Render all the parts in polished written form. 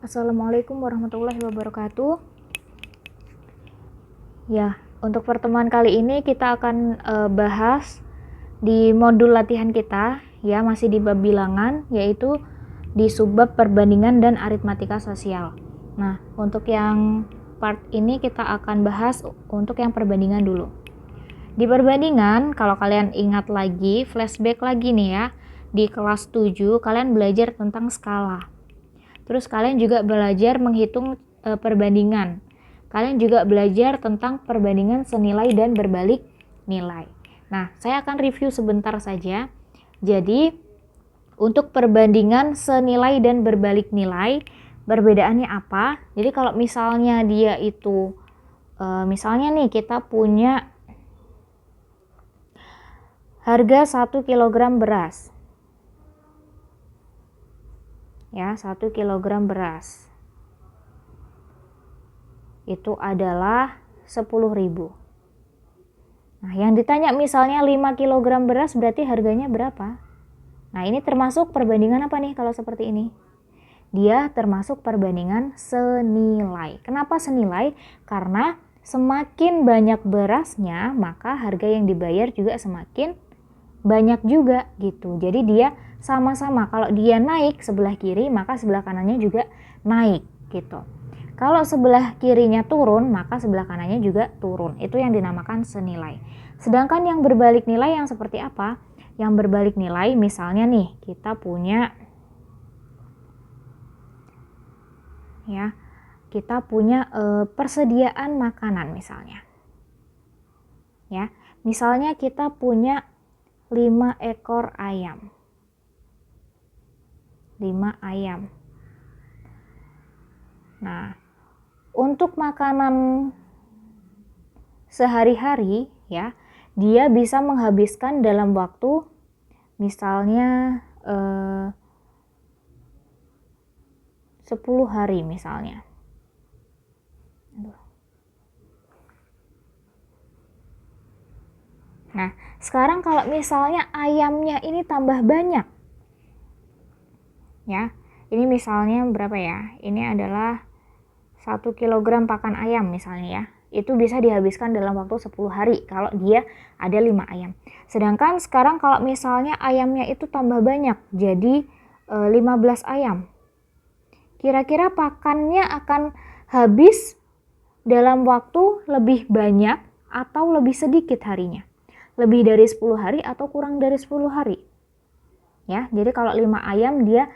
Assalamualaikum warahmatullahi wabarakatuh. Ya, untuk pertemuan kali ini kita akan bahas di modul latihan kita, ya masih di bab bilangan, yaitu di subbab perbandingan dan aritmatika sosial. Nah, untuk yang part ini kita akan bahas untuk yang perbandingan dulu. Di perbandingan, kalau kalian ingat lagi, flashback lagi nih ya, di kelas 7 kalian belajar tentang skala. Terus kalian juga belajar menghitung perbandingan. Kalian juga belajar tentang perbandingan senilai dan berbalik nilai. Nah, saya akan review sebentar saja. Jadi, untuk perbandingan senilai dan berbalik nilai, perbedaannya apa? Jadi kalau misalnya dia itu, misalnya nih kita punya harga 1 kg beras. Ya, 1 kg beras. Itu adalah 10.000. Nah, yang ditanya misalnya 5 kg beras berarti harganya berapa? Nah, ini termasuk perbandingan apa nih kalau seperti ini? Dia termasuk perbandingan senilai. Kenapa senilai? Karena semakin banyak berasnya, maka harga yang dibayar juga semakin banyak juga gitu. Jadi dia sama-sama, kalau dia naik sebelah kiri maka sebelah kanannya juga naik gitu. Kalau sebelah kirinya turun maka sebelah kanannya juga turun. Itu yang dinamakan senilai. Sedangkan yang berbalik nilai yang seperti apa? Yang berbalik nilai misalnya nih kita punya persediaan makanan misalnya. Ya. Misalnya kita punya 5 ekor ayam. 5 ayam. Nah, untuk makanan sehari-hari ya, dia bisa menghabiskan dalam waktu misalnya 10 hari misalnya. Nah, sekarang kalau misalnya ayamnya ini tambah banyak, ya, ini misalnya berapa ya? Ini adalah 1 kg pakan ayam misalnya ya. Itu bisa dihabiskan dalam waktu 10 hari kalau dia ada 5 ayam. Sedangkan sekarang kalau misalnya ayamnya itu tambah banyak, jadi 15 ayam. Kira-kira pakannya akan habis dalam waktu lebih banyak atau lebih sedikit harinya? Lebih dari 10 hari atau kurang dari 10 hari? Ya, jadi kalau 5 ayam dia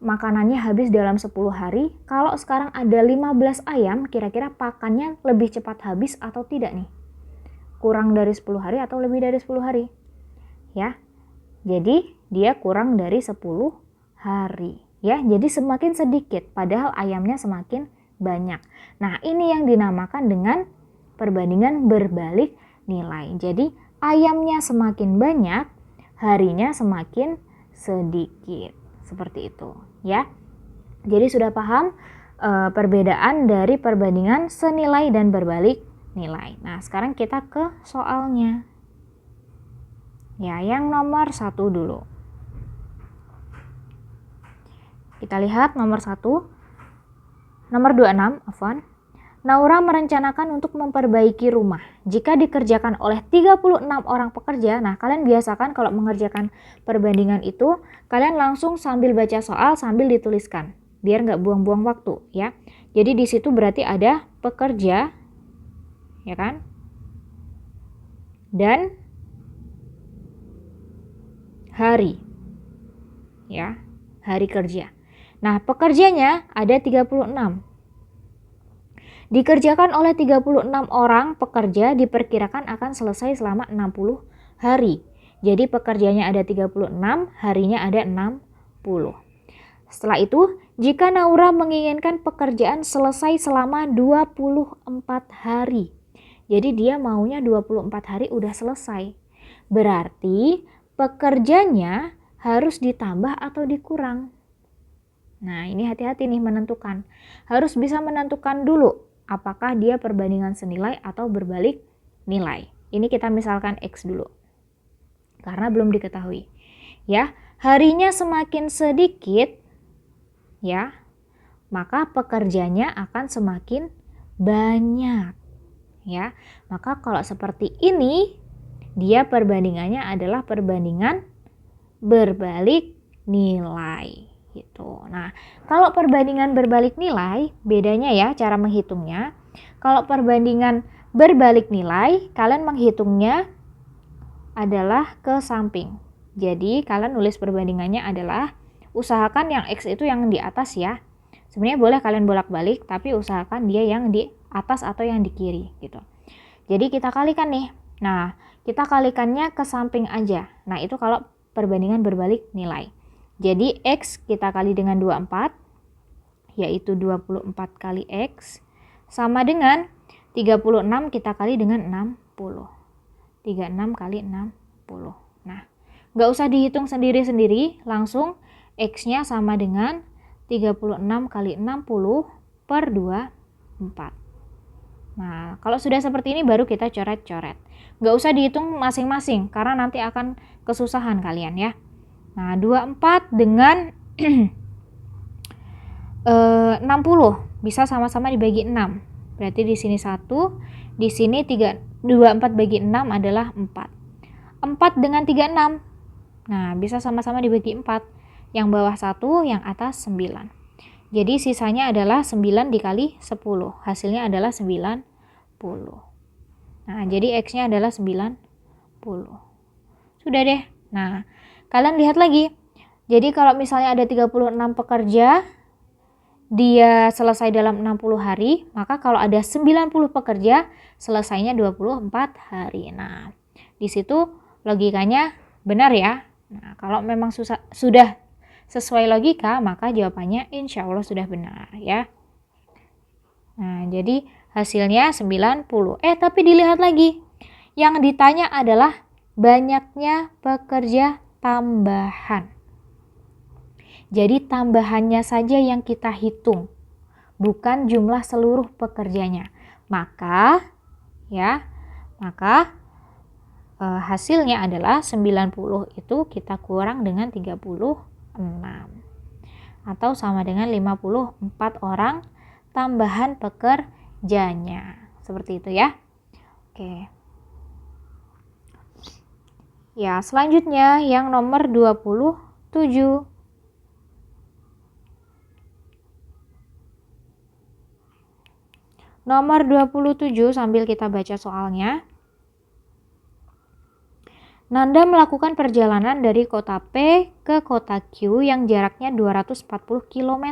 makanannya habis dalam 10 hari. Kalau sekarang ada 15 ayam, kira-kira pakannya lebih cepat habis atau tidak nih? Kurang dari 10 hari atau lebih dari 10 hari? Ya, jadi dia kurang dari 10 hari. Ya, jadi semakin sedikit, padahal ayamnya semakin banyak. Nah, ini yang dinamakan dengan perbandingan berbalik nilai. Jadi, ayamnya semakin banyak, harinya semakin sedikit. Seperti itu, ya. Jadi sudah paham perbedaan dari perbandingan senilai dan berbalik nilai. Nah, sekarang kita ke soalnya. Ya, yang nomor 1 dulu. Kita lihat nomor 1. Nomor 26, afwan. Naura merencanakan untuk memperbaiki rumah. Jika dikerjakan oleh 36 orang pekerja, nah kalian biasakan kalau mengerjakan perbandingan itu, kalian langsung sambil baca soal sambil dituliskan, biar nggak buang-buang waktu ya. Jadi di situ berarti ada pekerja, ya kan? Dan hari, ya, hari kerja. Nah pekerjanya ada 36. Dikerjakan oleh 36 orang pekerja diperkirakan akan selesai selama 60 hari. Jadi pekerjanya ada 36, harinya ada 60. Setelah itu, jika Naura menginginkan pekerjaan selesai selama 24 hari. Jadi dia maunya 24 hari udah selesai. Berarti pekerjanya harus ditambah atau dikurang. Nah, ini hati-hati nih menentukan. Harus bisa menentukan dulu apakah dia perbandingan senilai atau berbalik nilai. Ini kita misalkan X dulu. Karena belum diketahui. Ya, harinya semakin sedikit, ya, maka pekerjanya akan semakin banyak. Ya, maka kalau seperti ini, dia perbandingannya adalah perbandingan berbalik nilai gitu. Nah, kalau perbandingan berbalik nilai, bedanya ya cara menghitungnya. Kalau perbandingan berbalik nilai, kalian menghitungnya adalah ke samping. Jadi, kalian nulis perbandingannya adalah usahakan yang X itu yang di atas ya. Sebenarnya boleh kalian bolak-balik, tapi usahakan dia yang di atas atau yang di kiri gitu. Jadi kita kalikan nih. Nah, kita kalikannya ke samping aja. Nah, itu kalau perbandingan berbalik nilai. Jadi X kita kali dengan 24, yaitu 24 kali X, sama dengan 36 kita kali dengan 60. 36 kali 60. Nah, nggak usah dihitung sendiri-sendiri, langsung X-nya sama dengan 36 kali 60 per 24. Nah, kalau sudah seperti ini baru kita coret-coret. Nggak usah dihitung masing-masing, karena nanti akan kesusahan kalian ya. Nah, 24 dengan 60 bisa sama-sama dibagi 6. Berarti di sini 1, di sini 3, 24 bagi 6 adalah 4. 4 dengan 36. Nah, bisa sama-sama dibagi 4. Yang bawah 1, yang atas 9. Jadi sisanya adalah 9 dikali 10. Hasilnya adalah 90. Nah, jadi X-nya adalah 90. Sudah deh. Nah, kalian lihat lagi. Jadi kalau misalnya ada 36 pekerja, dia selesai dalam 60 hari, maka kalau ada 90 pekerja, selesainya 24 hari. Nah, di situ logikanya benar ya. Nah, kalau memang sudah sesuai logika, maka jawabannya insya Allah sudah benar ya. Nah, jadi hasilnya 90. Tapi dilihat lagi. Yang ditanya adalah banyaknya pekerja tambahan. Jadi tambahannya saja yang kita hitung, bukan jumlah seluruh pekerjanya. Maka hasilnya adalah 90 itu kita kurang dengan 36. Atau sama dengan 54 orang tambahan pekerjanya. Seperti itu ya. Oke. Ya, selanjutnya yang nomor 27. Nomor 27 sambil kita baca soalnya. Nanda melakukan perjalanan dari kota P ke kota Q yang jaraknya 240 km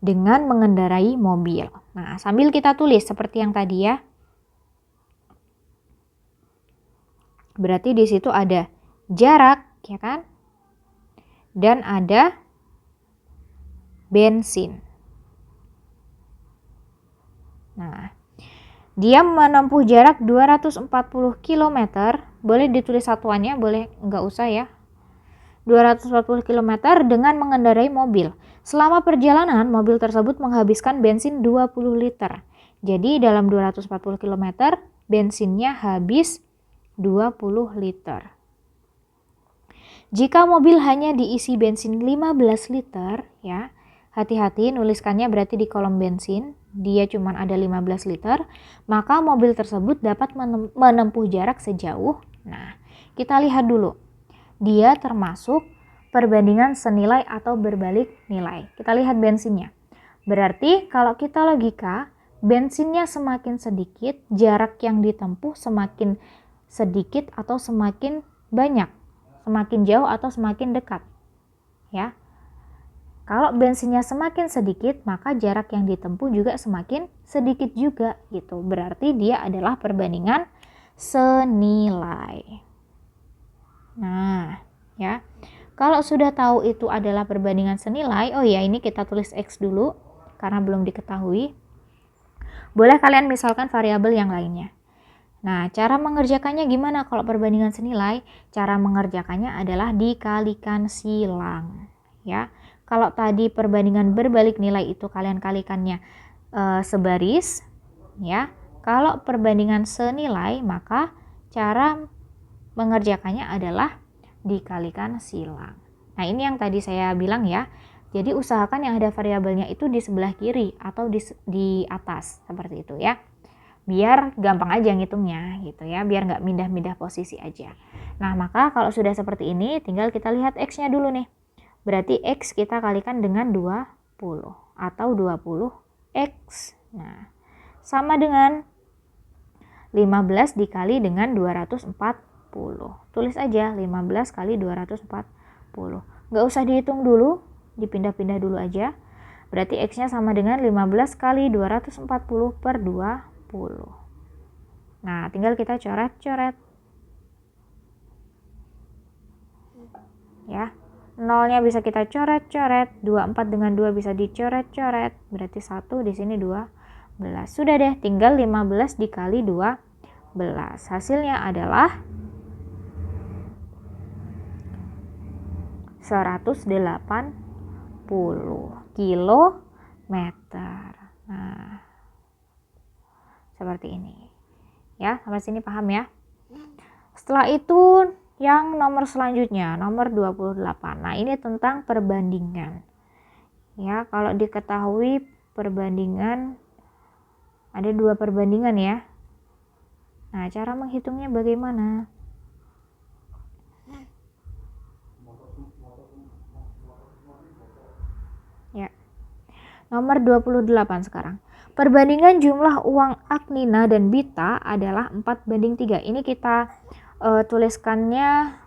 dengan mengendarai mobil. Nah, sambil kita tulis seperti yang tadi ya. Berarti di situ ada jarak, ya kan? Dan ada bensin. Nah, dia menempuh jarak 240 km, boleh ditulis satuannya, boleh nggak usah ya. 240 km dengan mengendarai mobil. Selama perjalanan, mobil tersebut menghabiskan bensin 20 liter. Jadi dalam 240 km, bensinnya habis 20 liter. Jika mobil hanya diisi bensin 15 liter, ya, hati-hati nuliskannya berarti di kolom bensin, dia cuma ada 15 liter, maka mobil tersebut dapat menempuh jarak sejauh. Nah, kita lihat dulu. Dia termasuk perbandingan senilai atau berbalik nilai. Kita lihat bensinnya. Berarti kalau kita logika, bensinnya semakin sedikit, jarak yang ditempuh semakin sedikit atau semakin banyak, semakin jauh atau semakin dekat. Ya. Kalau bensinnya semakin sedikit, maka jarak yang ditempuh juga semakin sedikit juga gitu. Berarti dia adalah perbandingan senilai. Nah, ya. Kalau sudah tahu itu adalah perbandingan senilai, oh ya ini kita tulis X dulu karena belum diketahui. Boleh kalian misalkan variabel yang lainnya. Nah, cara mengerjakannya gimana kalau perbandingan senilai? Cara mengerjakannya adalah dikalikan silang, ya. Kalau tadi perbandingan berbalik nilai itu kalian kalikannya sebaris, ya. Kalau perbandingan senilai, maka cara mengerjakannya adalah dikalikan silang. Nah, ini yang tadi saya bilang ya, Jadi usahakan yang ada variabelnya itu di sebelah kiri atau di atas, seperti itu ya. Biar gampang aja ngitungnya gitu ya, biar nggak pindah-pindah posisi aja. Nah, maka kalau sudah seperti ini, tinggal kita lihat X-nya dulu nih. Berarti X kita kalikan dengan 20 atau 20X. Nah, sama dengan 15 dikali dengan 240. Tulis aja 15 kali 240. Nggak usah dihitung dulu, dipindah-pindah dulu aja. Berarti X-nya sama dengan 15 kali 240 per 20. Nah, tinggal kita coret-coret. Ya, nolnya bisa kita coret-coret. 24 dengan 2 bisa dicoret-coret. Berarti 1 di sini 12. Sudah deh, tinggal 15 dikali 12. Hasilnya adalah 180 kilometer. Nah, seperti ini. Ya, sampai sini paham ya? Setelah itu yang nomor selanjutnya, nomor 28. Nah, ini tentang perbandingan. Ya, kalau diketahui perbandingan ada 2 perbandingan ya. Nah, cara menghitungnya bagaimana? Ya. Nomor 28 sekarang. Perbandingan jumlah uang Aknina dan Bita adalah 4:3. Ini kita tuliskannya,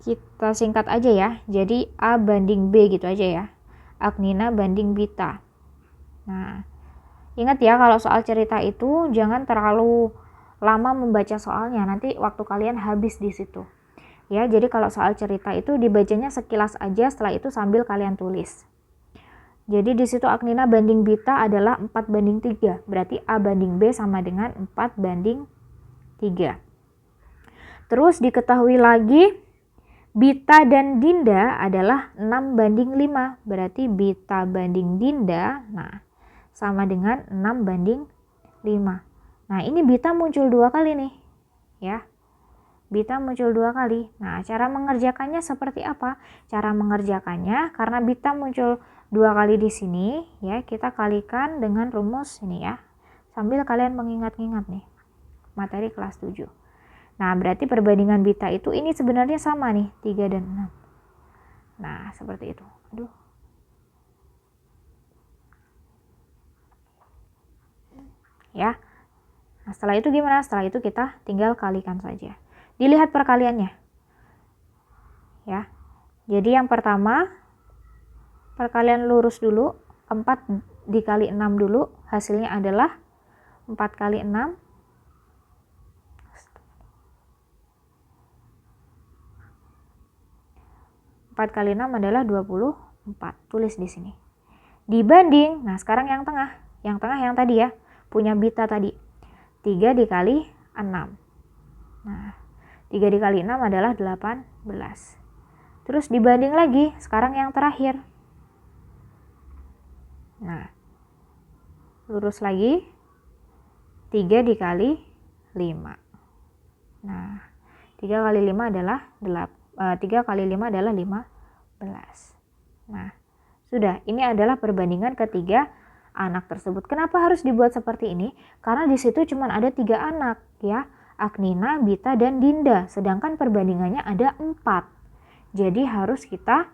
kita singkat aja ya. Jadi A banding B gitu aja ya. Aknina banding Bita. Nah, ingat ya, kalau soal cerita itu jangan terlalu lama membaca soalnya, nanti waktu kalian habis di situ. Ya, jadi kalau soal cerita itu dibacanya sekilas aja, setelah itu sambil kalian tulis. Jadi di situ Aknina banding Bita adalah 4:3. Berarti A banding B sama dengan 4:3. Terus diketahui lagi Bita dan Dinda adalah 6:5. Berarti Bita banding Dinda, nah, sama dengan 6:5. Nah, ini Bita muncul 2 kali nih. Ya. Bita muncul 2 kali. Nah, cara mengerjakannya seperti apa? Cara mengerjakannya, karena Bita muncul 2 kali di sini, ya, kita kalikan dengan rumus ini ya. Sambil kalian mengingat-ingat nih, materi kelas 7. Nah, berarti perbandingan Bita itu ini sebenarnya sama nih, 3 dan 6. Nah, seperti itu. Aduh. Ya. Nah, setelah itu gimana? Setelah itu kita tinggal kalikan saja. Dilihat perkaliannya. Ya. Jadi yang pertama, perkalian lurus dulu, 4 dikali 6 dulu, hasilnya adalah 4 kali 6. 4 kali 6 adalah 24. Tulis di sini. Dibanding, nah sekarang yang tengah. Yang tengah yang tadi ya, punya Bita tadi. 3 dikali 6. Nah, 3 dikali 6 adalah 18. Terus dibanding lagi, sekarang yang terakhir. Nah, lurus lagi, 3 dikali 5. Nah, 3 kali 5 adalah 3 kali 5 adalah 15. Nah, sudah, ini adalah perbandingan ketiga anak tersebut. Kenapa harus dibuat seperti ini? Karena di situ cuma ada 3 anak ya. Aknina, Bita, dan Dinda. Sedangkan perbandingannya ada 4. Jadi harus kita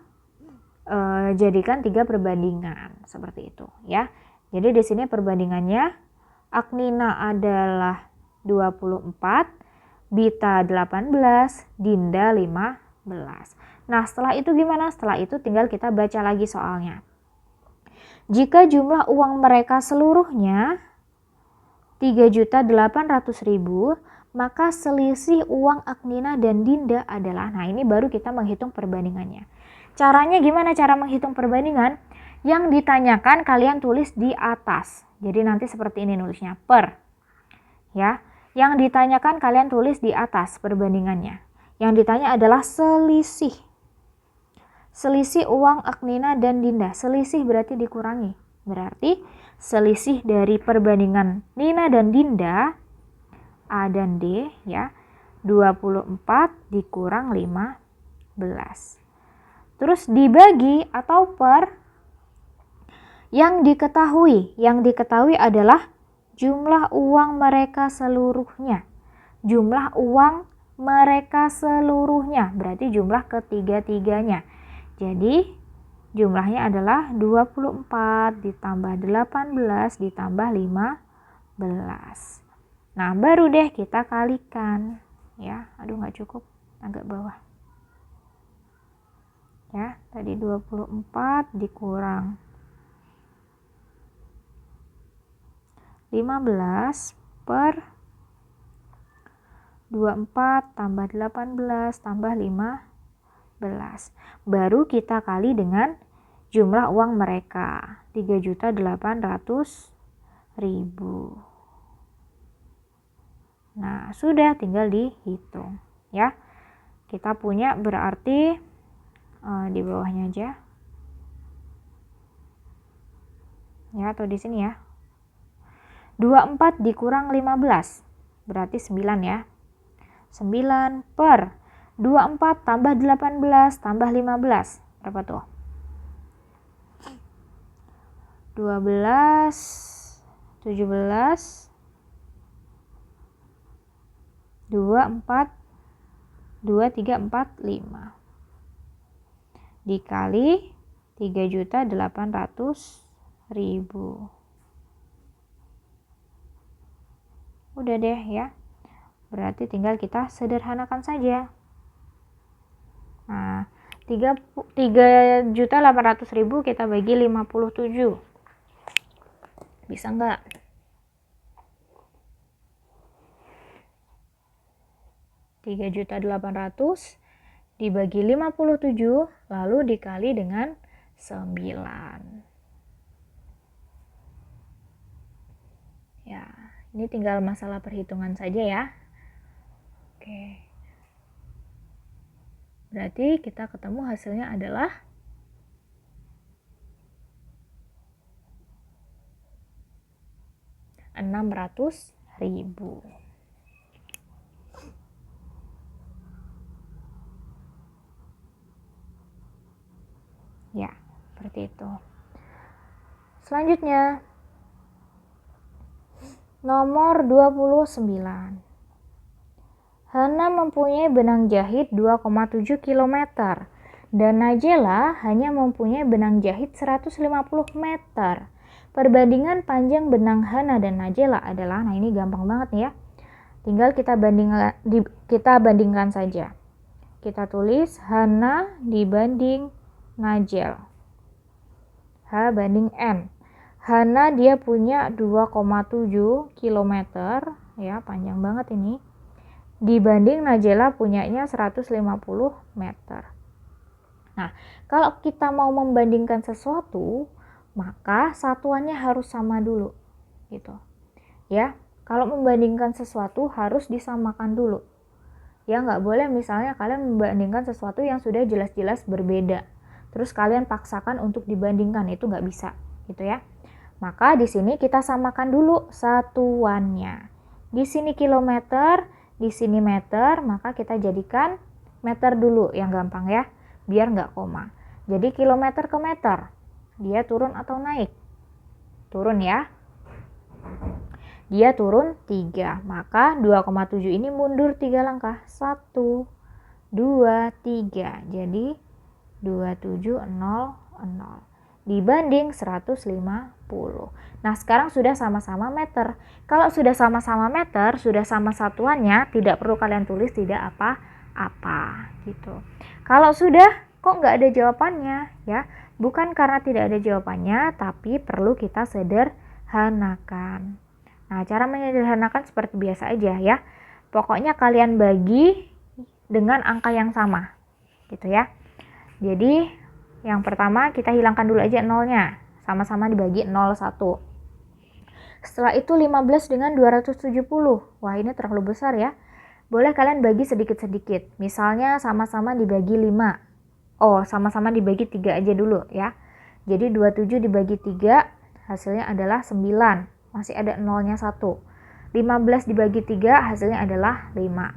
jadikan 3 perbandingan. Seperti itu ya. Jadi di sini perbandingannya Aknina adalah 24, Bita 18, Dinda 15. Nah, setelah itu gimana? Setelah itu tinggal kita baca lagi soalnya. Jika jumlah uang mereka seluruhnya 3.800.000, maka selisih uang Aknina dan Dinda adalah, nah ini baru kita menghitung perbandingannya. Caranya gimana cara menghitung perbandingan? Yang ditanyakan kalian tulis di atas. Jadi nanti seperti ini nulisnya, per. Ya, yang ditanyakan kalian tulis di atas perbandingannya. Yang ditanya adalah selisih. Selisih uang Aknina dan Dinda. Selisih berarti dikurangi. Berarti selisih dari perbandingan Nina dan Dinda, A dan D ya, 24 dikurang 15. Terus dibagi atau per yang diketahui adalah jumlah uang mereka seluruhnya. Jumlah uang mereka seluruhnya berarti jumlah ketiga-tiganya. Jadi jumlahnya adalah 24 ditambah 18 ditambah 15. Nah, baru deh kita kalikan. Ya, aduh nggak cukup, agak bawah. Ya, tadi 24 dikurang 15 per 24 tambah 18 tambah 15. Baru kita kali dengan jumlah uang mereka, 3.800.000. Nah, sudah, tinggal dihitung ya. Kita punya berarti di bawahnya aja. Ya, atau di sini ya. 24 dikurang 15 berarti 9 ya. 9 per 24 tambah 18 tambah 15. Berapa tuh? 12, 17, 2, 4, 2, 3, 4, 5. Dikali 3.800.000. Udah deh ya. Berarti tinggal kita sederhanakan saja. Nah, 3.800.000 kita bagi 57. Bisa nggak? Rp3.800.000 dibagi 57 lalu dikali dengan 9. Ya, ini tinggal masalah perhitungan saja ya. Oke. Berarti kita ketemu hasilnya adalah Rp600.000. Ya, seperti itu. Selanjutnya, nomor 29. Hana mempunyai benang jahit 2,7 km dan Najela hanya mempunyai benang jahit 150 meter. Perbandingan panjang benang Hana dan Najela adalah, nah ini gampang banget nih ya. Tinggal kita bandingkan saja. Kita tulis Hana dibanding Najel. H banding N. Hana dia punya 2,7 km ya, panjang banget ini. Dibanding Najela punyanya 150 meter. Nah, kalau kita mau membandingkan sesuatu, maka satuannya harus sama dulu. Gitu. Ya, kalau membandingkan sesuatu harus disamakan dulu. Ya, nggak boleh misalnya kalian membandingkan sesuatu yang sudah jelas-jelas berbeda. Terus kalian paksakan untuk dibandingkan, itu nggak bisa, gitu ya. Maka di sini kita samakan dulu satuannya. Di sini kilometer, di sini meter, maka kita jadikan meter dulu yang gampang ya, biar nggak koma. Jadi kilometer ke meter, dia turun atau naik? Turun ya. Dia turun 3, maka 2,7 ini mundur 3 langkah. 1, 2, 3. Jadi 2700 dibanding 150. Nah, sekarang sudah sama-sama meter. Kalau sudah sama-sama meter, sudah sama satuannya, tidak perlu kalian tulis tidak apa-apa gitu. Kalau sudah kok nggak ada jawabannya ya, bukan karena tidak ada jawabannya, tapi perlu kita sederhanakan. Nah, cara menyederhanakan seperti biasa aja ya. Pokoknya kalian bagi dengan angka yang sama gitu ya. Jadi yang pertama kita hilangkan dulu aja nolnya, sama-sama dibagi 0,1. Setelah itu 15 dengan 270. Wah, ini terlalu besar ya. Boleh kalian bagi sedikit-sedikit. Misalnya sama-sama dibagi 5. Oh, sama-sama dibagi 3 aja dulu ya. Jadi 27 dibagi 3 hasilnya adalah 9. Masih ada nolnya 1. 15 dibagi 3 hasilnya adalah 5.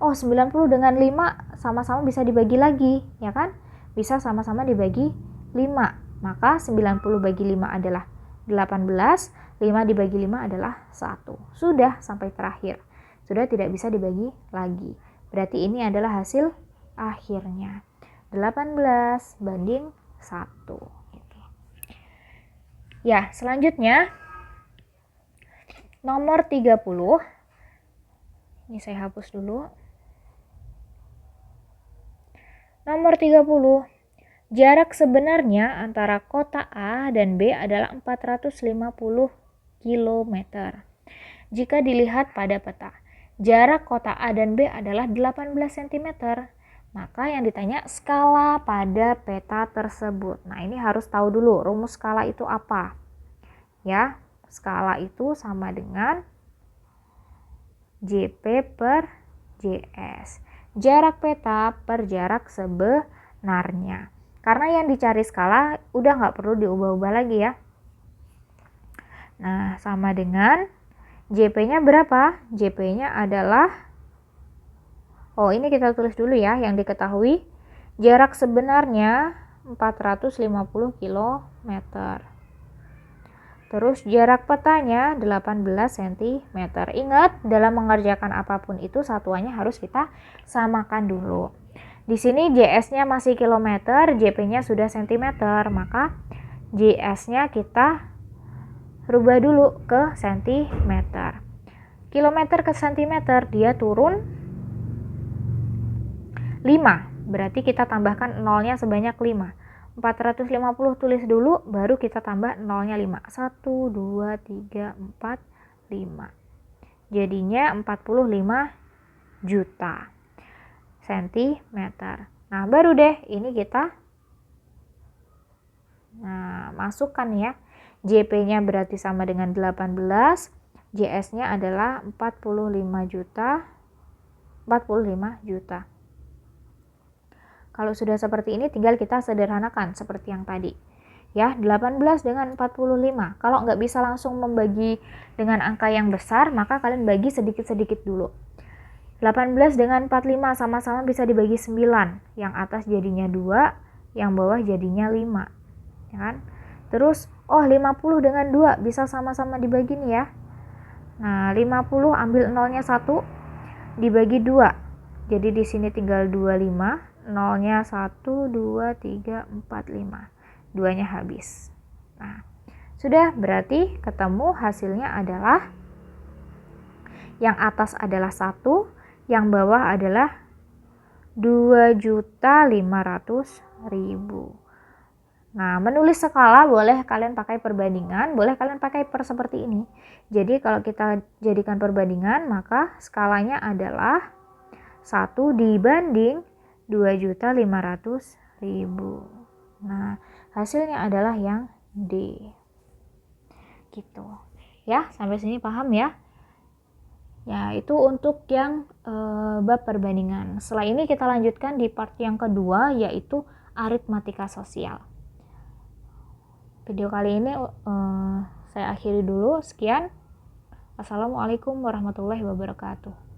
Oh, 90 dengan 5 sama-sama bisa dibagi lagi, ya kan? bisa sama-sama dibagi 5. Maka 90 bagi 5 adalah 18, 5 dibagi 5 adalah 1. Sudah sampai terakhir. Sudah tidak bisa dibagi lagi. Berarti ini adalah hasil akhirnya. 18 banding 1. Ya, selanjutnya nomor 30. Ini saya hapus dulu. Nomor 30. Jarak sebenarnya antara kota A dan B adalah 450 km. Jika dilihat pada peta, jarak kota A dan B adalah 18 cm. Maka yang ditanya skala pada peta tersebut. Nah, ini harus tahu dulu rumus skala itu apa. Ya, skala itu sama dengan JP per JS. Jarak peta per jarak sebenarnya. Karena yang dicari skala udah nggak perlu diubah-ubah lagi ya. Nah, sama dengan JP-nya berapa? JP-nya adalah, ini kita tulis dulu ya yang diketahui. Jarak sebenarnya 450 km. Terus jarak petanya 18 cm. Ingat, dalam mengerjakan apapun itu satuannya harus kita samakan dulu. Di sini JS-nya masih kilometer, JP-nya sudah cm, maka JS-nya kita rubah dulu ke cm. Kilometer ke cm dia turun 5, berarti kita tambahkan nolnya sebanyak 5. 450 tulis dulu, baru kita tambah nolnya 5. 1, 2, 3, 4, 5. Jadinya 45 juta sentimeter. Nah, baru deh ini kita masukkan ya. JP-nya berarti sama dengan 18, JS-nya adalah 45 juta. Kalau sudah seperti ini tinggal kita sederhanakan seperti yang tadi. Ya, 18 dengan 45. Kalau nggak bisa langsung membagi dengan angka yang besar, maka kalian bagi sedikit-sedikit dulu. 18 dengan 45 sama-sama bisa dibagi 9. Yang atas jadinya 2, yang bawah jadinya 5. Ya kan? Terus, 50 dengan 2 bisa sama-sama dibagi nih ya. Nah, 50 ambil nolnya 1, dibagi 2. Jadi di sini tinggal 25. Nolnya 1, 2, 3, 4, 5. 2-nya habis. Nah, sudah berarti ketemu hasilnya adalah yang atas adalah 1, yang bawah adalah 2.500.000. Nah, menulis skala boleh kalian pakai perbandingan, boleh kalian pakai per seperti ini. Jadi kalau kita jadikan perbandingan, maka skalanya adalah 1 dibanding 2.500.000. Nah, hasilnya adalah yang D. Gitu. Ya, sampai sini paham ya? Ya, itu untuk yang bab perbandingan. Setelah ini kita lanjutkan di part yang kedua, yaitu aritmatika sosial. Video kali ini saya akhiri dulu. Sekian. Assalamualaikum warahmatullahi wabarakatuh.